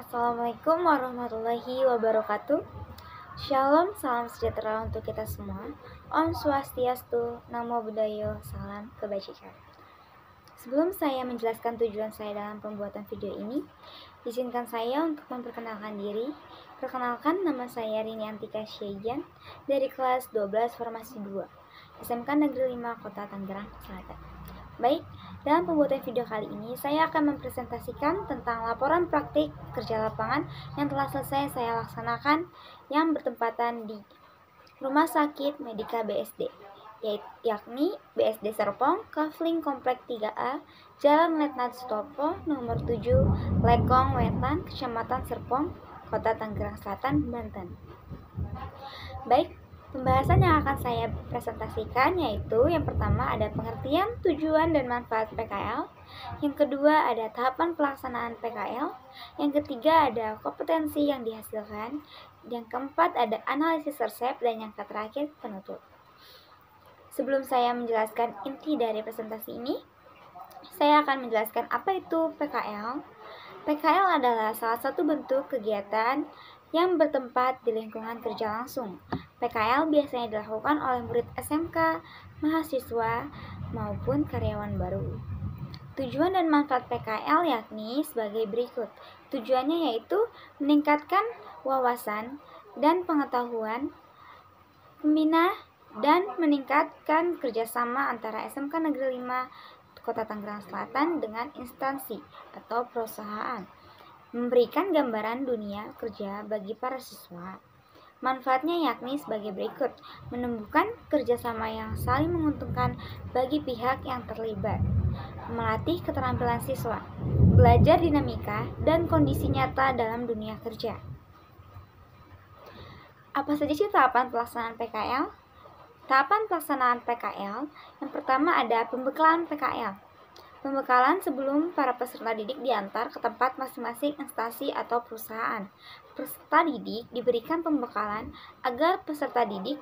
Assalamualaikum warahmatullahi wabarakatuh. Shalom, salam sejahtera untuk kita semua. Om Swastiastu, Namo Buddhaya, salam kebajikan. Sebelum saya menjelaskan tujuan saya dalam pembuatan video ini, izinkan saya untuk memperkenalkan diri. Perkenalkan, nama saya Rini Antika Syejan dari kelas 12 Farmasi 2, SMK Negeri 5 Kota Tangerang Selatan. Baik, dalam pembuatan video kali ini saya akan mempresentasikan tentang laporan praktik kerja lapangan yang telah selesai saya laksanakan yang bertempatan di Rumah Sakit Medika BSD, yakni BSD Serpong, Kafling Komplek 3A, Jalan Letnan Sutopo, nomor 7, Lekong Wetan, Kecamatan Serpong, Kota Tangerang Selatan, Banten. Baik, pembahasan yang akan saya presentasikan yaitu yang pertama ada pengertian, tujuan, dan manfaat PKL. Yang kedua ada tahapan pelaksanaan PKL. Yang ketiga ada kompetensi yang dihasilkan. Yang keempat ada analisis resep. Dan yang terakhir penutup. Sebelum saya menjelaskan inti dari presentasi ini, saya akan menjelaskan apa itu PKL. PKL adalah salah satu bentuk kegiatan yang bertempat di lingkungan kerja langsung. PKL biasanya dilakukan oleh murid SMK, mahasiswa, maupun karyawan baru. Tujuan dan manfaat PKL yakni sebagai berikut. Tujuannya yaitu meningkatkan wawasan dan pengetahuan pembina dan meningkatkan kerjasama antara SMK Negeri 5 Kota Tangerang Selatan dengan instansi atau perusahaan. Memberikan gambaran dunia kerja bagi para siswa. Manfaatnya yakni sebagai berikut: menumbuhkan kerjasama yang saling menguntungkan bagi pihak yang terlibat, melatih keterampilan siswa, belajar dinamika dan kondisi nyata dalam dunia kerja. Apa saja sih tahapan pelaksanaan PKL? Tahapan pelaksanaan PKL yang pertama ada pembekalan PKL. Pembekalan sebelum para peserta didik diantar ke tempat masing-masing instansi atau perusahaan. Peserta didik diberikan pembekalan agar peserta didik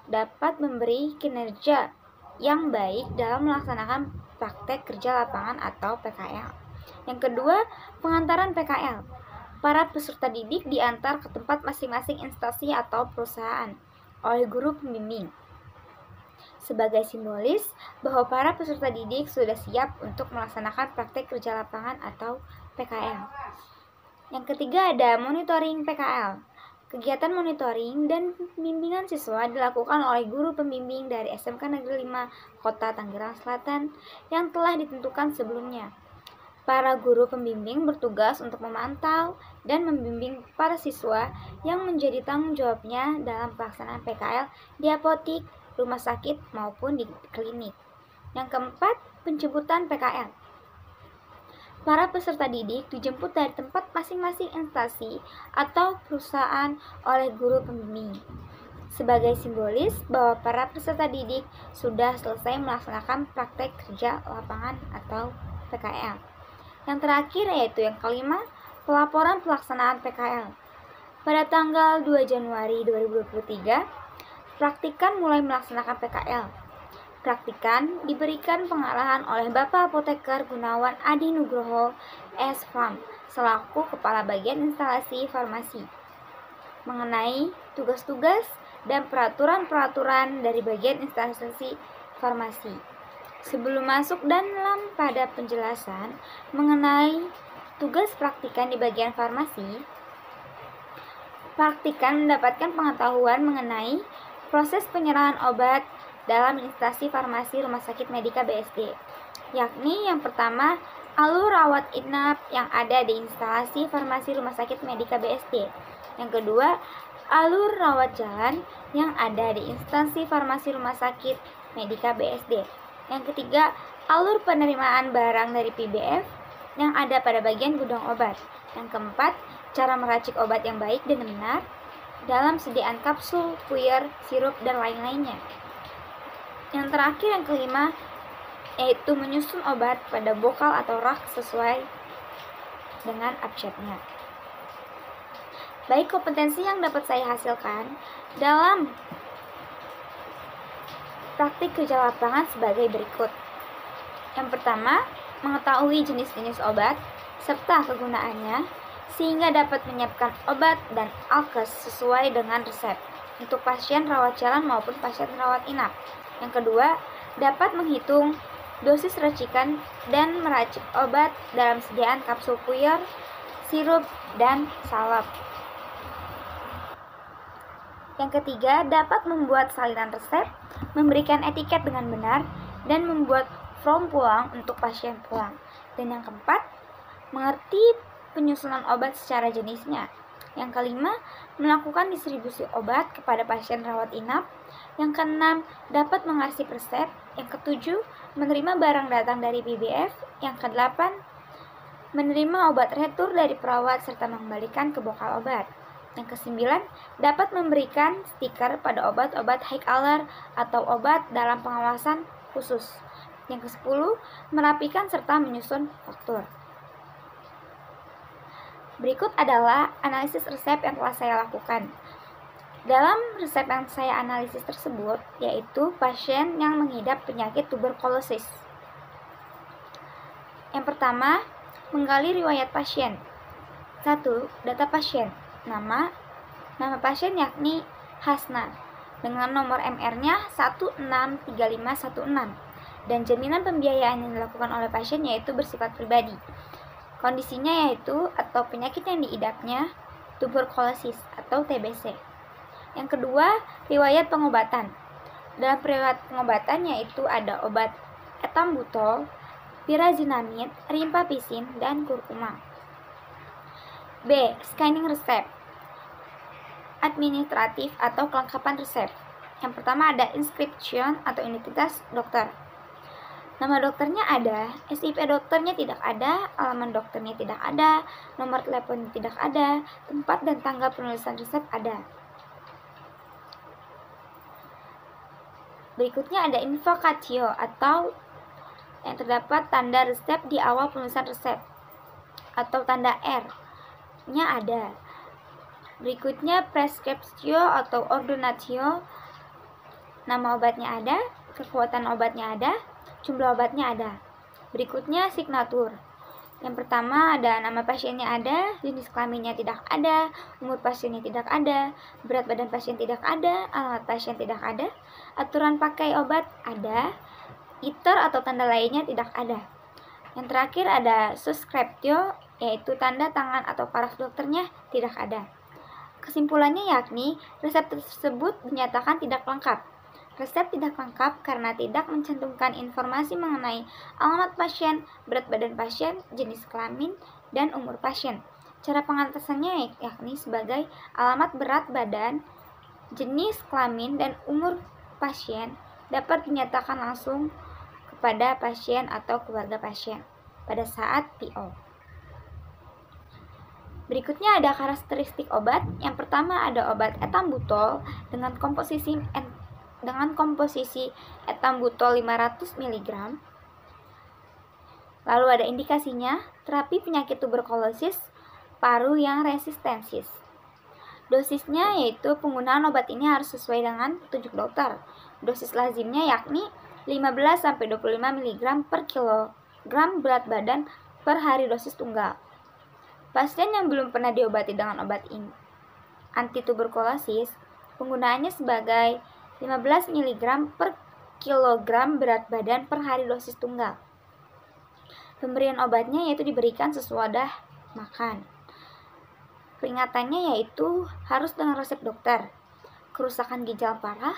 dapat memberi kinerja yang baik dalam melaksanakan praktek kerja lapangan atau PKL. Yang kedua, pengantaran PKL. Para peserta didik diantar ke tempat masing-masing instansi atau perusahaan oleh guru pembimbing, sebagai simbolis bahwa para peserta didik sudah siap untuk melaksanakan praktek kerja lapangan atau PKL. Yang ketiga ada monitoring PKL. Kegiatan monitoring dan bimbingan siswa dilakukan oleh guru pembimbing dari SMK Negeri 5 Kota Tangerang Selatan yang telah ditentukan sebelumnya. Para guru pembimbing bertugas untuk memantau dan membimbing para siswa yang menjadi tanggung jawabnya dalam pelaksanaan PKL di apotik, rumah sakit, maupun di klinik. Yang keempat, penjemputan PKL. Para peserta didik dijemput dari tempat masing-masing instansi atau perusahaan oleh guru pembimbing, sebagai simbolis bahwa para peserta didik sudah selesai melaksanakan praktek kerja lapangan atau PKL. Yang terakhir yaitu yang kelima, pelaporan pelaksanaan PKL. Pada tanggal 2 Januari 2023, praktikan mulai melaksanakan PKL. Praktikan diberikan pengarahan oleh Bapak Apoteker Gunawan Adi Nugroho, S.Farm, selaku Kepala Bagian Instalasi Farmasi, mengenai tugas-tugas dan peraturan-peraturan dari bagian instalasi farmasi. Sebelum masuk dalam pada penjelasan mengenai tugas praktikan di bagian farmasi, praktikan mendapatkan pengetahuan mengenai proses penyerahan obat dalam instansi farmasi Rumah Sakit Medika BSD, yakni yang pertama, alur rawat inap yang ada di instalasi farmasi Rumah Sakit Medika BSD. Yang kedua, alur rawat jalan yang ada di instansi farmasi Rumah Sakit Medika BSD. Yang ketiga, alur penerimaan barang dari PBF yang ada pada bagian gudang obat. Yang keempat, cara meracik obat yang baik dan benar dalam sediaan kapsul, puyer, sirup, dan lain-lainnya. Yang terakhir, yang kelima, yaitu menyusun obat pada bokal atau rak sesuai dengan abjadnya. Baik, kompetensi yang dapat saya hasilkan dalam praktik kerja lapangan sebagai berikut. Yang pertama, mengetahui jenis-jenis obat serta kegunaannya. sehingga dapat menyiapkan obat dan alkes sesuai dengan resep untuk pasien rawat jalan maupun pasien rawat inap. Yang kedua, dapat menghitung dosis racikan dan meracik obat dalam sediaan kapsul puyer, sirup, dan salep. Yang ketiga, dapat membuat salinan resep, memberikan etiket dengan benar, dan membuat form pulang untuk pasien pulang. Dan yang keempat, mengerti penyusunan obat secara jenisnya. Yang kelima, melakukan distribusi obat kepada pasien rawat inap. Yang keenam, dapat mengarsip resep. Yang ketujuh, menerima barang datang dari BBF. Yang kedelapan, menerima obat retur dari perawat serta mengembalikan ke bokal obat. Yang kesembilan, dapat memberikan stiker pada obat-obat high alert atau obat dalam pengawasan khusus. Yang kesepuluh, merapikan serta menyusun faktur. Berikut adalah analisis resep yang telah saya lakukan. Dalam resep yang saya analisis tersebut, yaitu pasien yang mengidap penyakit tuberkulosis. Yang pertama, menggali riwayat pasien. 1. Data pasien. Nama pasien yakni Hasna dengan nomor MR-nya 163516 dan jaminan pembiayaan yang dilakukan oleh pasien yaitu bersifat pribadi. Kondisinya yaitu atau penyakit yang diidapnya tuberkulosis atau TBC. Yang kedua, riwayat pengobatan. Dalam riwayat pengobatan yaitu ada obat etambutol, pirazinamid, rimpapisin, dan kurkuma. B. Scanning resep. Administratif atau kelengkapan resep. Yang pertama ada inscription atau identitas dokter. Nama dokternya ada, SIP dokternya tidak ada, alamat dokternya tidak ada, nomor teleponnya tidak ada, tempat dan tanggal penulisan resep ada. Berikutnya ada invocatio atau yang terdapat tanda resep di awal penulisan resep atau tanda R-nya ada. Berikutnya prescriptio atau ordinatio, nama obatnya ada, kekuatan obatnya ada, jumlah obatnya ada. Berikutnya signatur. Yang pertama ada nama pasiennya ada, jenis kelaminnya tidak ada, umur pasiennya tidak ada, berat badan pasien tidak ada, alamat pasien tidak ada, aturan pakai obat ada, ITER atau tanda lainnya tidak ada. Yang terakhir ada subscriptio, yaitu tanda tangan atau paraf dokternya tidak ada. Kesimpulannya yakni resep tersebut dinyatakan tidak lengkap. Resep tidak lengkap karena tidak mencantumkan informasi mengenai alamat pasien, berat badan pasien, jenis kelamin, dan umur pasien. Cara pengantasannya yakni sebagai alamat berat badan, jenis kelamin, dan umur pasien dapat dinyatakan langsung kepada pasien atau keluarga pasien pada saat PO. Berikutnya ada karakteristik obat. Yang pertama ada obat etambutol dengan komposisi etambutol 500 mg. Lalu ada indikasinya, terapi penyakit tuberkulosis paru yang resistensis. Dosisnya yaitu penggunaan obat ini harus sesuai dengan petunjuk dokter. Dosis lazimnya yakni 15-25 mg per kilogram berat badan per hari dosis tunggal. Pasien yang belum pernah diobati dengan obat ini anti tuberkulosis, penggunaannya sebagai 15 mg per kilogram berat badan per hari dosis tunggal. Pemberian obatnya yaitu diberikan sesudah makan. Peringatannya yaitu harus dengan resep dokter. Kerusakan ginjal parah,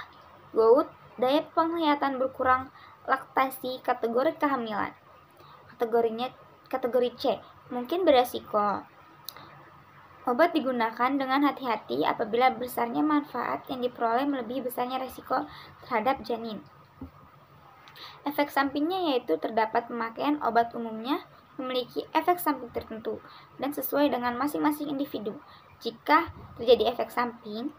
gout, daya penglihatan berkurang, laktasi, kategori kehamilan. Kategori C, mungkin beresiko. Obat digunakan dengan hati-hati apabila besarnya manfaat yang diperoleh melebihi besarnya resiko terhadap janin. Efek sampingnya yaitu terdapat pemakaian obat umumnya memiliki efek samping tertentu dan sesuai dengan masing-masing individu. Jika terjadi efek samping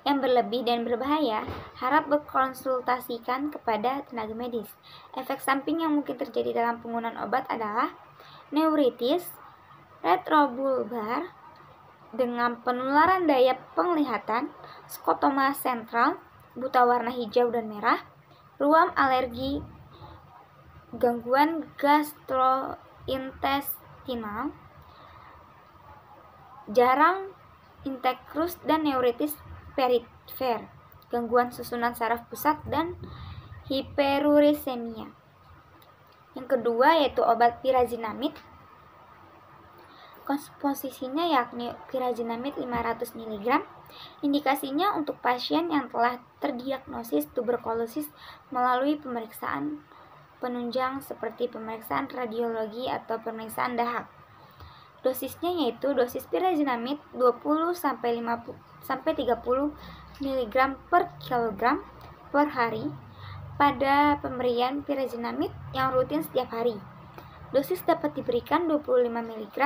yang berlebih dan berbahaya, harap berkonsultasikan kepada tenaga medis. Efek samping yang mungkin terjadi dalam penggunaan obat adalah neuritis retrobulbar dengan penularan daya penglihatan, skotoma sentral, buta warna hijau dan merah, ruam alergi, gangguan gastrointestinal, jarang, integrus, dan neuritis perifer, gangguan susunan saraf pusat, dan hiperurisemia. Yang kedua yaitu obat pirazinamid. Komposisinya yakni pirazinamid 500 mg. Indikasinya untuk pasien yang telah terdiagnosis tuberkulosis melalui pemeriksaan penunjang seperti pemeriksaan radiologi atau pemeriksaan dahak. Dosisnya yaitu dosis pirazinamid 20 sampai 30 mg per kilogram per hari pada pemberian pirazinamid yang rutin setiap hari. Dosis dapat diberikan 25 mg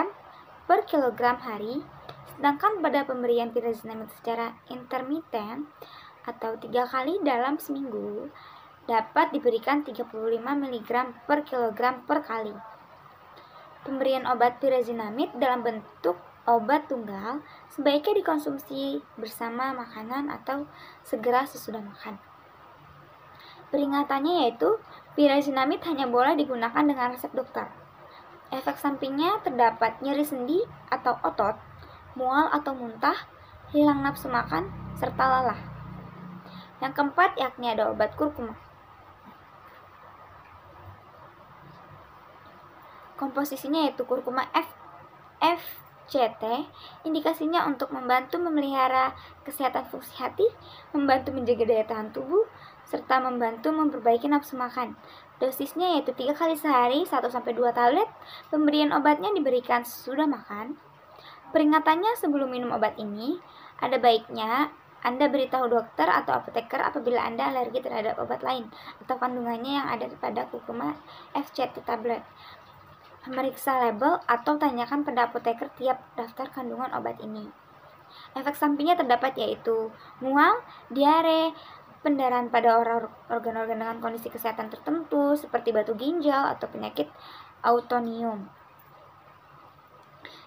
per kilogram hari, sedangkan pada pemberian pirazinamid secara intermiten atau 3 kali dalam seminggu dapat diberikan 35 mg per kilogram per kali. Pemberian obat pirazinamid dalam bentuk obat tunggal sebaiknya dikonsumsi bersama makanan atau segera sesudah makan. Peringatannya yaitu pirazinamid hanya boleh digunakan dengan resep dokter. Efek sampingnya terdapat nyeri sendi atau otot, mual atau muntah, hilang nafsu makan, serta lelah. Yang keempat yakni ada obat kurkuma. Komposisinya yaitu kurkuma FCT, indikasinya untuk membantu memelihara kesehatan fungsi hati, membantu menjaga daya tahan tubuh, serta membantu memperbaiki nafsu makan. Dosisnya yaitu 3 kali sehari, 1-2 tablet. Pemberian obatnya diberikan sesudah makan. Peringatannya sebelum minum obat ini, ada baiknya Anda beritahu dokter atau apoteker apabila Anda alergi terhadap obat lain atau kandungannya yang ada pada kurkuma FCT tablet. Memeriksa label atau tanyakan pada apoteker tiap daftar kandungan obat ini. Efek sampingnya terdapat yaitu mual, diare, pendarahan pada organ-organ dengan kondisi kesehatan tertentu seperti batu ginjal atau penyakit autoimun.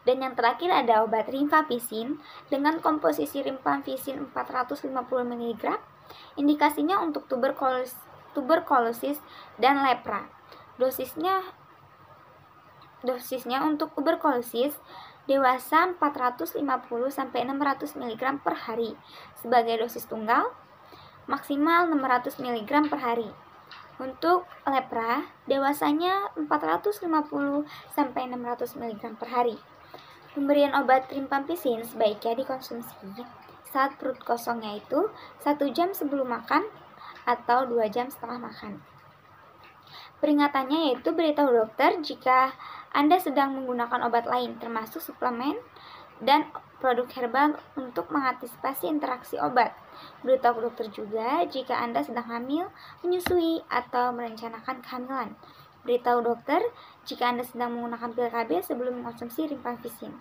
Dan yang terakhir ada obat rifampicin dengan komposisi rifampicin 450 mg. Indikasinya untuk tuberkulosis dan lepra. Dosisnya untuk tuberkulosis dewasa 450 sampai 600 mg per hari sebagai dosis tunggal, maksimal 600 mg per hari. Untuk lepra, dewasanya 450 sampai 600 mg per hari. Pemberian obat rifampicin sebaiknya dikonsumsi saat perut kosong, yaitu 1 jam sebelum makan atau 2 jam setelah makan. Peringatannya yaitu beritahu dokter jika Anda sedang menggunakan obat lain termasuk suplemen dan produk herbal untuk mengantisipasi interaksi obat. Beritahu dokter juga jika Anda sedang hamil, menyusui, atau merencanakan kehamilan. Beritahu dokter jika Anda sedang menggunakan pil KB sebelum mengkonsumsi rifampicin.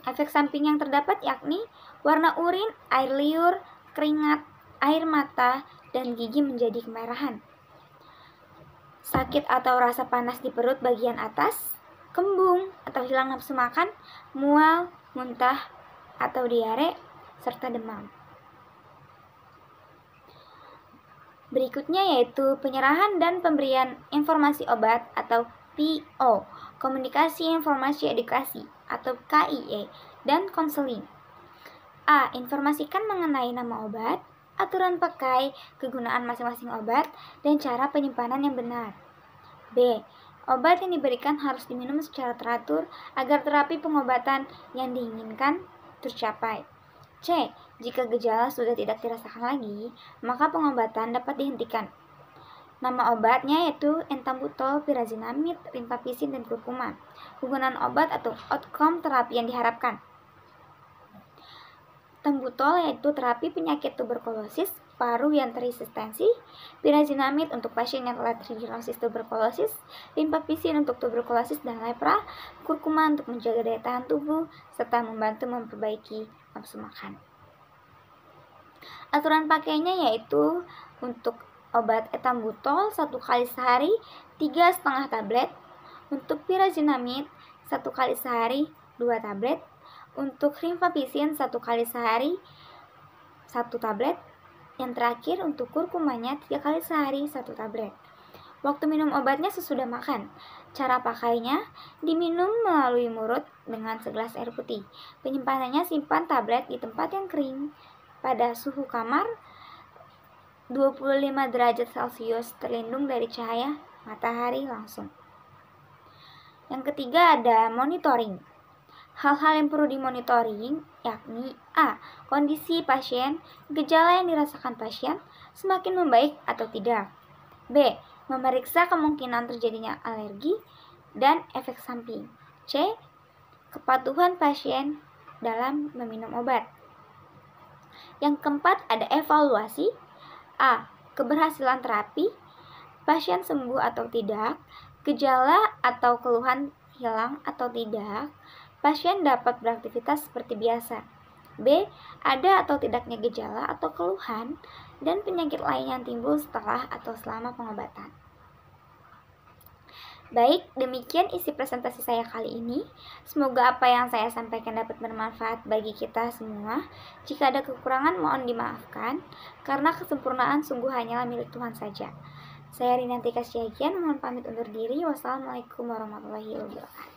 Efek samping yang terdapat yakni warna urin, air liur, keringat, air mata, dan gigi menjadi kemerahan. Sakit atau rasa panas di perut bagian atas, kembung atau hilang nafsu makan, mual, muntah, atau diare, serta demam. Berikutnya yaitu penyerahan dan pemberian informasi obat atau PO, komunikasi informasi edukasi atau KIE, dan konseling. A. Informasikan mengenai nama obat, aturan pakai, kegunaan masing-masing obat, dan cara penyimpanan yang benar. B. Obat yang diberikan harus diminum secara teratur agar terapi pengobatan yang diinginkan tercapai. C. Jika gejala sudah tidak dirasakan lagi, maka pengobatan dapat dihentikan. Nama obatnya yaitu ethambutol, pirazinamid, rifampicin, dan kurkuma. Kegunaan obat atau outcome terapi yang diharapkan. Ethambutol yaitu terapi penyakit tuberkulosis paru yang terresistensi, pirazinamid untuk pasien yang telah terdiagnosis tuberkulosis, rifampicin untuk tuberkulosis dan lepra, kurkuma untuk menjaga daya tahan tubuh, serta membantu memperbaiki nafsu makan. Aturan pakainya yaitu untuk obat ethambutol 1 kali sehari 3,5 tablet, untuk pirazinamid 1 kali sehari 2 tablet, untuk rifampicin 1 kali sehari 1 tablet, yang terakhir untuk kurkumanya 3 kali sehari 1 tablet. Waktu minum obatnya sesudah makan. Cara pakainya, diminum melalui mulut dengan segelas air putih. Penyimpanannya, simpan tablet di tempat yang kering. Pada suhu kamar 25 derajat Celcius, terlindung dari cahaya matahari langsung. Yang ketiga ada monitoring. Hal-hal yang perlu dimonitoring yakni A. Kondisi pasien, gejala yang dirasakan pasien semakin membaik atau tidak. B. Memeriksa kemungkinan terjadinya alergi dan efek samping. C. Kepatuhan pasien dalam meminum obat. Yang keempat ada evaluasi. A. Keberhasilan terapi, pasien sembuh atau tidak, gejala atau keluhan hilang atau tidak, pasien dapat beraktivitas seperti biasa. B. Ada atau tidaknya gejala atau keluhan dan penyakit lain yang timbul setelah atau selama pengobatan. Baik, demikian isi presentasi saya kali ini. Semoga apa yang saya sampaikan dapat bermanfaat bagi kita semua. Jika ada kekurangan mohon dimaafkan, karena kesempurnaan sungguh hanyalah milik Tuhan saja. Saya Rinantika Syagian, mohon pamit undur diri. Wassalamualaikum warahmatullahi wabarakatuh.